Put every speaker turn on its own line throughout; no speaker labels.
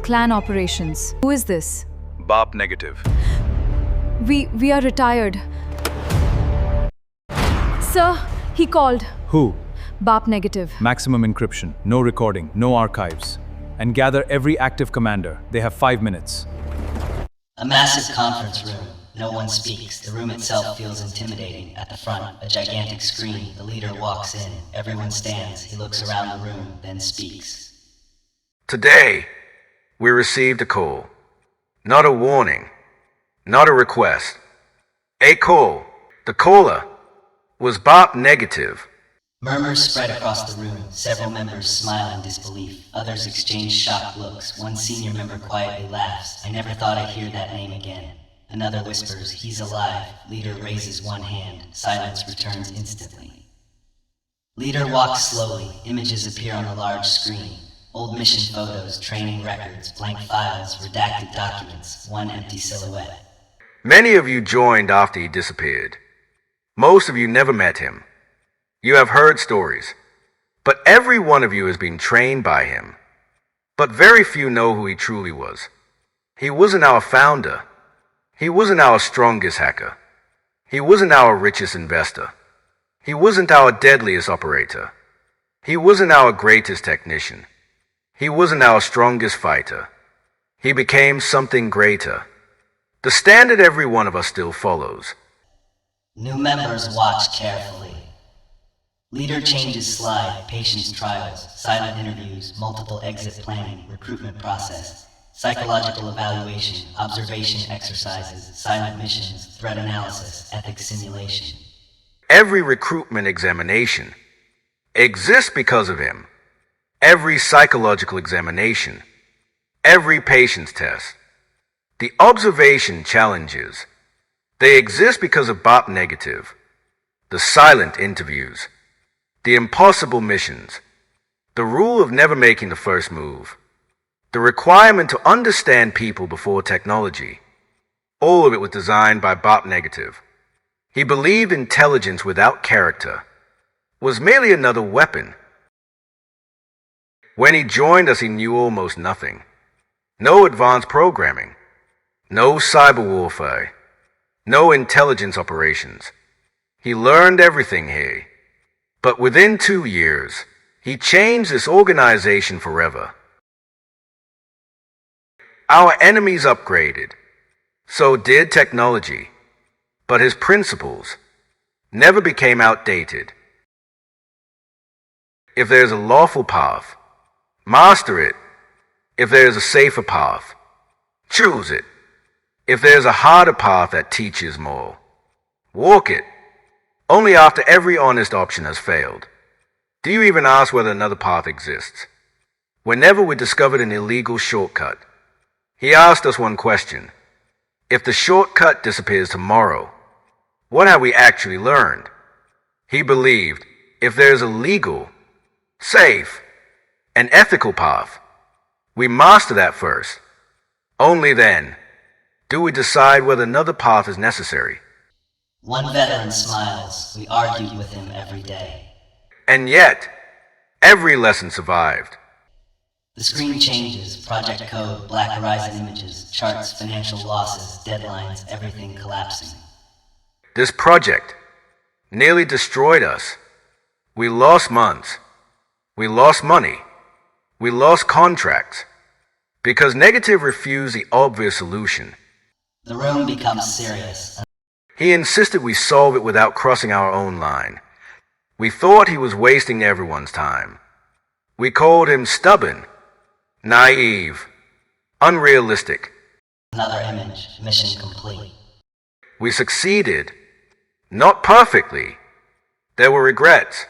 clan operations. Who is this?
Baap negative.
We are retired. Sir, he called.
Who?
Baap negative.
Maximum encryption, no recording, no archives. And gather every active commander. They have 5 minutes.
A massive conference room. No one speaks. The room itself feels intimidating. At the front, a gigantic screen. The leader walks in. Everyone stands. He looks around the room, then speaks.
Today, we received a call. Not a warning. Not a request. A call. The caller was Baap negative.
Murmurs spread across the room. Several members smile in disbelief. Others exchange shocked looks. One senior member quietly laughs. I never thought I'd hear that name again. Another whispers, he's alive. Leader raises one hand. Silence returns instantly. Leader walks slowly. Images appear on a large screen. Old mission photos, training records, blank files, redacted documents, one empty silhouette.
Many of you joined after he disappeared. Most of you never met him. You have heard stories, but every one of you has been trained by him. But very few know who he truly was. He wasn't our founder. He wasn't our strongest hacker. He wasn't our richest investor. He wasn't our deadliest operator. He wasn't our greatest technician. He wasn't our strongest fighter. He became something greater. The standard every one of us still follows.
New members watch carefully. Leader changes slide, patience trials, silent interviews, multiple exit planning, recruitment process, psychological evaluation, observation exercises, silent missions, threat analysis, ethics simulation.
Every recruitment examination exists because of him. Every psychological examination, every patience test, the observation challenges, they exist because of Baap negative, the silent interviews, the impossible missions, the rule of never making the first move, the requirement to understand people before technology. All of it was designed by Baap negative. He believed intelligence without character was merely another weapon. When he joined us, he knew almost nothing. No advanced programming, no cyber warfare, no intelligence operations. He learned everything here. But within 2 years, he changed this organization forever. Our enemies upgraded. So did technology. But his principles never became outdated. If there's a lawful path, master it. If there's a safer path, choose it. If there's a harder path that teaches more, walk it. Only after every honest option has failed do you even ask whether another path exists. Whenever we discovered an illegal shortcut, he asked us one question. If the shortcut disappears tomorrow, what have we actually learned? He believed if there's a legal, safe, and ethical path, we master that first. Only then do we decide whether another path is necessary.
One veteran smiles. We argued with him every day.
And yet, every lesson survived.
The screen changes, project code, black horizon images, charts, financial losses, deadlines, everything collapsing.
This project nearly destroyed us. We lost months. We lost money. We lost contracts. Because negative refused the obvious solution.
The room becomes serious.
He insisted we solve it without crossing our own line. We thought he was wasting everyone's time. We called him stubborn, naive, unrealistic.
Another image, mission complete.
We succeeded, not perfectly. There were regrets,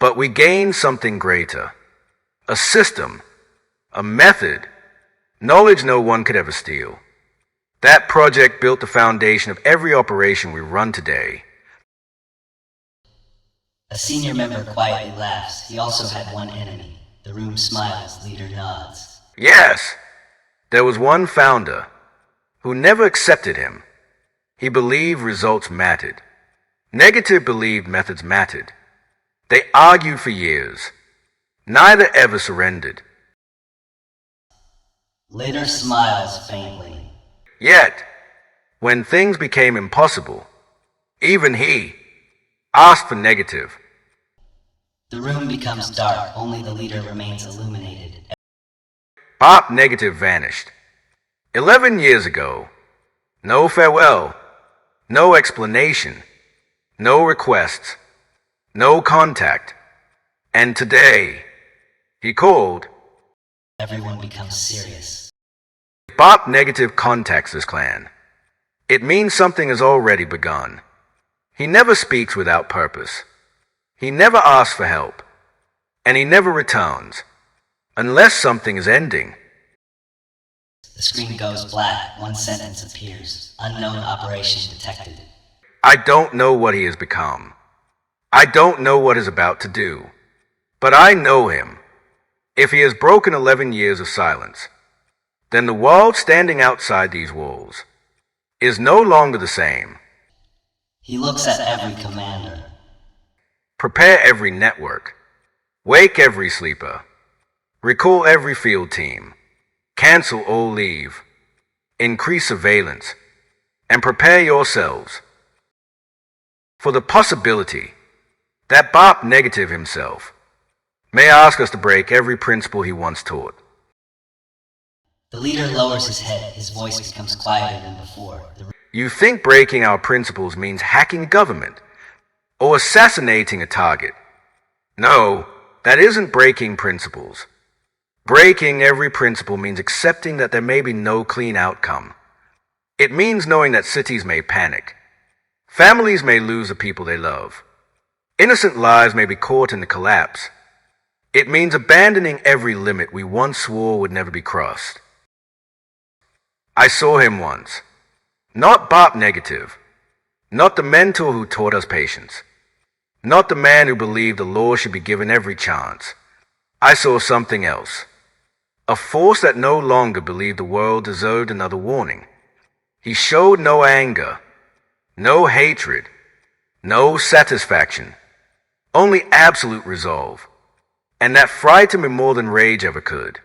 but we gained something greater. A system, a method, knowledge no one could ever steal. That project built the foundation of every operation we run today.
A senior member quietly laughs. He also had one enemy. The room smiles. Leader nods.
Yes, there was one founder who never accepted him. He believed results mattered. Negative believed methods mattered. They argued for years. Neither ever surrendered.
Later smiles faintly.
Yet, when things became impossible, even he asked for negative.
The room becomes dark, only the leader remains illuminated.
Baap negative vanished. 11 years ago. No farewell, no explanation, no requests, no contact. And today, he called.
Everyone becomes serious.
Baap negative contacts his clan. It means something has already begun. He never speaks without purpose. He never asks for help. And he never returns. Unless something is ending.
The screen goes black. One sentence appears. Unknown operation detected.
I don't know what he has become. I don't know what he's about to do. But I know him. If he has broken 11 years of silence, then the world standing outside these walls is no longer the same.
He looks at every commander.
Prepare every network. Wake every sleeper. Recall every field team. Cancel all leave. Increase surveillance. And prepare yourselves for the possibility that Baap negative himself may ask us to break every principle he once taught.
The leader lowers his head. His voice becomes quieter than before.
You think breaking our principles means hacking a government or assassinating a target. No, that isn't breaking principles. Breaking every principle means accepting that there may be no clean outcome. It means knowing that cities may panic. Families may lose the people they love. Innocent lives may be caught in the collapse. It means abandoning every limit we once swore would never be crossed. I saw him once. Not Baap negative. Not the mentor who taught us patience. Not the man who believed the law should be given every chance. I saw something else. A force that no longer believed the world deserved another warning. He showed no anger, no hatred, no satisfaction, only absolute resolve. And that frightened me more than rage ever could.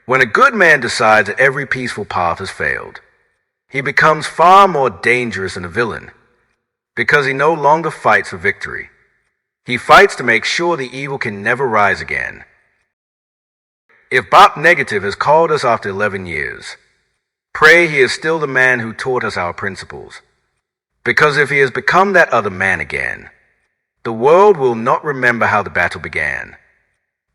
When a good man decides that every peaceful path has failed, he becomes far more dangerous than a villain, because he no longer fights for victory. He fights to make sure the evil can never rise again. If Baap negative has called us after 11 years, pray he is still the man who taught us our principles. Because if he has become that other man again, the world will not remember how the battle began.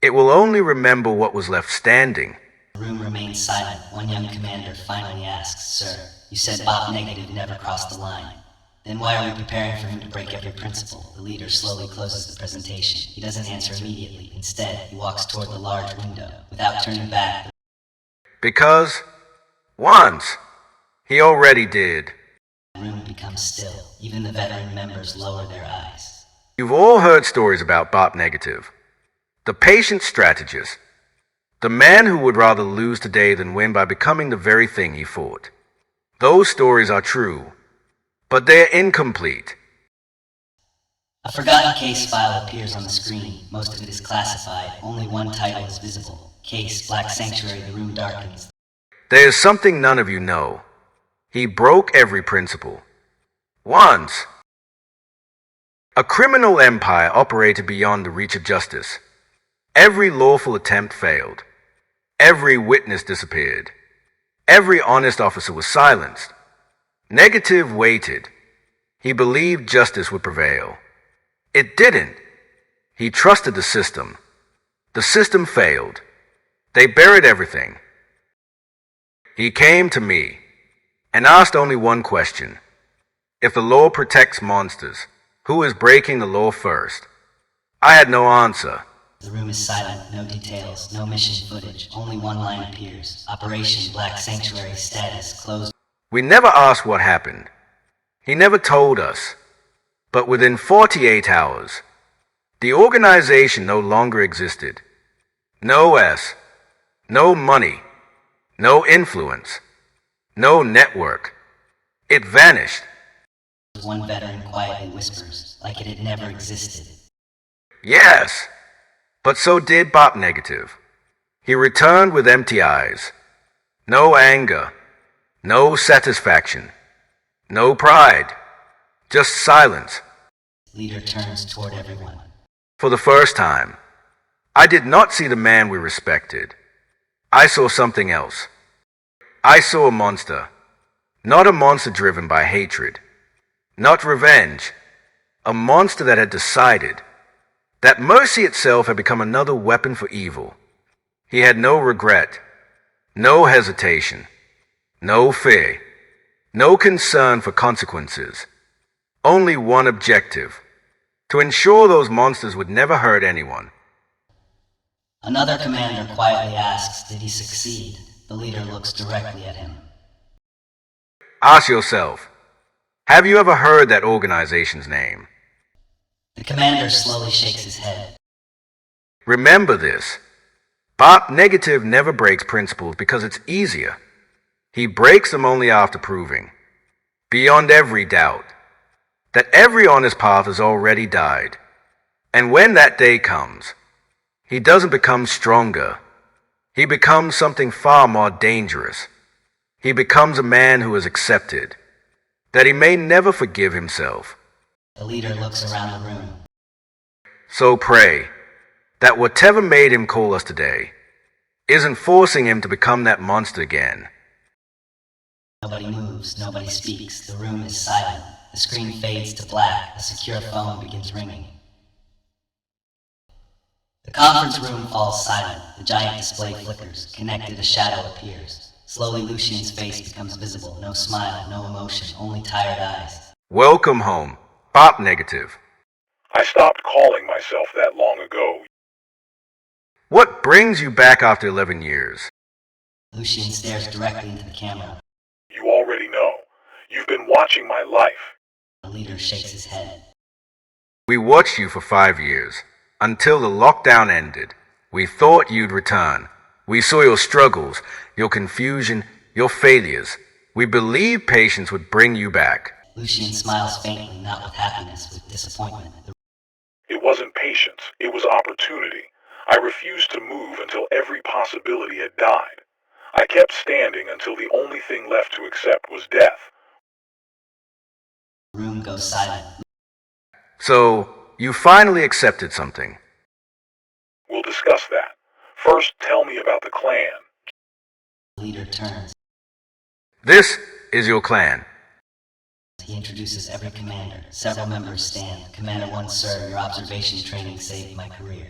It will only remember what was left standing.
The room remains silent. One young commander finally asks, "Sir, you said Baap negative never crossed the line. Then why are we preparing for him to break every principle?" The leader slowly closes the presentation. He doesn't answer immediately. Instead, he walks toward the large window. Without turning back,
Because once he already did.
the room becomes still. Even the veteran members lower their eyes.
You've all heard stories about Baap negative. The patient strategist. The man who would rather lose today than win by becoming the very thing he fought. Those stories are true, but they're incomplete.
A forgotten case file appears on the screen. Most of it is classified. Only one title is visible. Case, Black Sanctuary. The room darkens.
There is something none of you know. He broke every principle. Once. A criminal empire operated beyond the reach of justice. Every lawful attempt failed. Every witness disappeared. Every honest officer was silenced. Negative waited. He believed justice would prevail. It didn't. He trusted the system. The system failed. They buried everything. He came to me and asked only one question. If the law protects monsters, who is breaking the law first? I had no answer.
The room is silent. No details. No mission footage. Only one line appears. Operation Black Sanctuary status closed.
We never asked what happened. He never told us. But within 48 hours, the organization no longer existed. No S, no money, no influence, no network. It vanished.
One veteran quietly whispers, like it had never existed.
Yes, but so did Baap negative. He returned with empty eyes. No anger, no satisfaction, no pride, just silence.
Leader turns toward everyone.
For the first time, I did not see the man we respected. I saw something else. I saw a monster. Not a monster driven by hatred. Not revenge. A monster that had decided that mercy itself had become another weapon for evil. He had no regret, no hesitation, no fear, no concern for consequences. Only one objective: to ensure those monsters would never hurt anyone.
Another commander quietly asks, did he succeed? The leader looks directly at him.
Ask yourself, have you ever heard that organization's name?
The commander slowly shakes his head.
Remember this. Baap negative never breaks principles because it's easier. He breaks them only after proving, beyond every doubt, that every on his path has already died. And when that day comes, he doesn't become stronger. He becomes something far more dangerous. He becomes a man who is accepted, that he may never forgive himself.
The leader looks around the room.
So pray that whatever made him call us today isn't forcing him to become that monster again.
Nobody moves, nobody speaks. The room is silent. The screen fades to black. A secure phone begins ringing. The conference room falls silent. The giant display flickers. Connected, a shadow appears. Slowly, Lucian's face becomes visible. No smile, no emotion, only tired eyes.
Welcome home, Baap negative.
I stopped calling myself that long ago.
What brings you back after 11 years?
Lucian stares directly into the camera.
You already know. You've been watching my life.
The leader shakes his head.
We watched you for 5 years, until the lockdown ended. We thought you'd return. We saw your struggles, your confusion, your failures. We believed patience would bring you back.
Lucian smiles faintly, not with happiness, with disappointment.
It wasn't patience, it was opportunity. I refused to move until every possibility had died. I kept standing until the only thing left to accept was death.
The room goes silent.
So, you finally accepted something.
We'll discuss that. First, tell me about the clan.
The leader turns.
This is your clan.
He introduces every commander. Several members stand. Commander 1, sir, your observation training saved my career.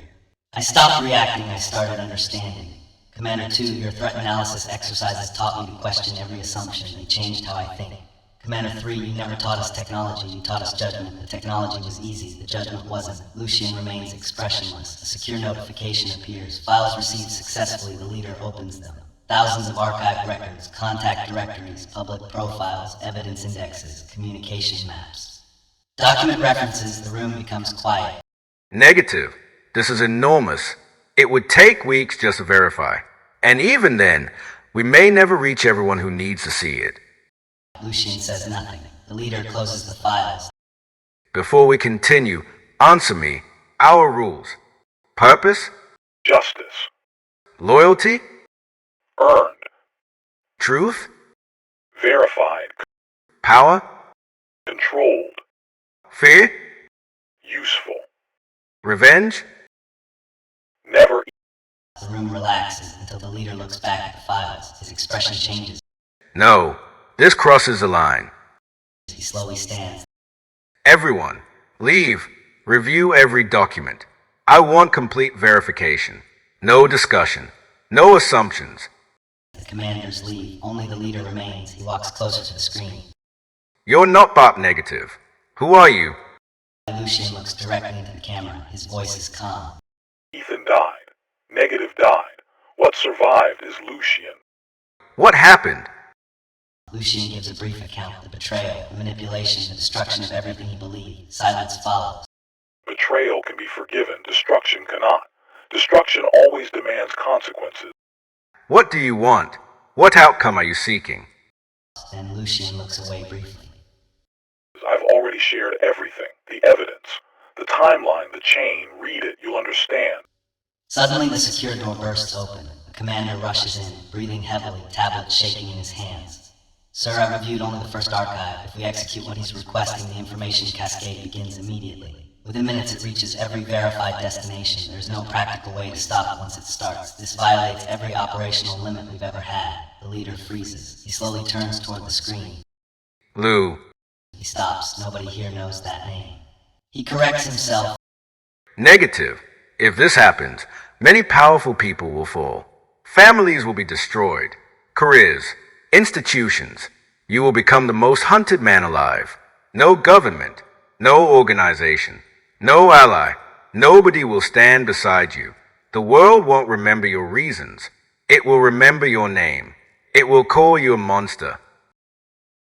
I stopped reacting, I started understanding. Commander 2, your threat analysis exercises taught me to question every assumption. They changed how I think. Commander 3, you never taught us technology, you taught us judgment. The technology was easy, the judgment wasn't. Lucian remains expressionless. A secure notification appears. Files received successfully, the leader opens them. Thousands of archived records, contact directories, public profiles, evidence indexes, communication maps. Document references, the room becomes quiet.
Negative. This is enormous. It would take weeks just to verify. And even then, we may never reach everyone who needs to see it.
Lucian says nothing. The leader closes the files.
Before we continue, answer me. Our rules. Purpose?
Justice.
Loyalty?
Earned.
Truth?
Verified.
Power?
Controlled.
Fear?
Useful.
Revenge?
Never.
The room relaxes until the leader looks back at the files. His expression changes.
No. This crosses the line.
He slowly stands.
Everyone, leave. Review every document. I want complete verification. No discussion. No assumptions.
The commanders leave. Only the leader remains. He walks closer to the screen.
You're not Baap negative. Who are you?
Lucian looks directly into the camera. His voice is calm.
Ethan died. Negative died. What survived is Lucian.
What happened?
Lucian gives a brief account. The betrayal, the manipulation, the destruction of everything he believed. Silence follows.
Betrayal can be forgiven. Destruction cannot. Destruction always demands consequences.
What do you want? What outcome are you seeking?
Then Lucian looks away briefly.
I've already shared everything. The evidence. The timeline, the chain. Read it. You'll understand.
Suddenly the secure door bursts open. A A commander rushes in, breathing heavily, tablets shaking in his hands. Sir, I reviewed only the first archive. If we execute what he's requesting, the information cascade begins immediately. Within minutes, it reaches every verified destination. There's no practical way to stop it once it starts. This violates every operational limit we've ever had. The leader freezes. He slowly turns toward the screen.
Lou.
He stops. Nobody here knows that name. He corrects himself.
Negative. If this happens, many powerful people will fall. Families will be destroyed. Careers. Institutions. You will become the most hunted man alive. No government. No organization. No ally. Nobody will stand beside you. The world won't remember your reasons. It will remember your name. It will call you a monster.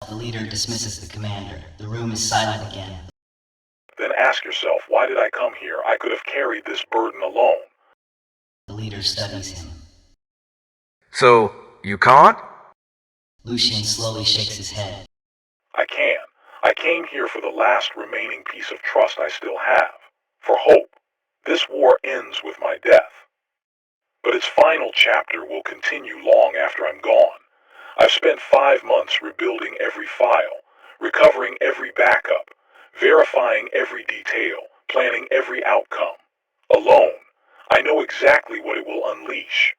The leader dismisses the commander. The room is silent again.
Then ask yourself, why did I come here? I could have carried this burden alone.
The leader studies him.
So, you can't?
Lucian slowly shakes his head.
I can. I came here for the last remaining piece of trust I still have. For hope. This war ends with my death. But its final chapter will continue long after I'm gone. I've spent 5 months rebuilding every file, recovering every backup, verifying every detail, planning every outcome. Alone, I know exactly what it will unleash.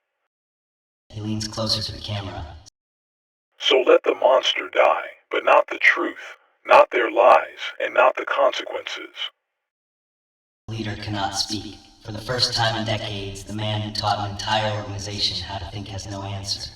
He leans closer to the camera.
So let the monster die, but not the truth, not their lies, and not the consequences.
The leader cannot speak. For the first time in decades, the man who taught an entire organization how to think has no answer.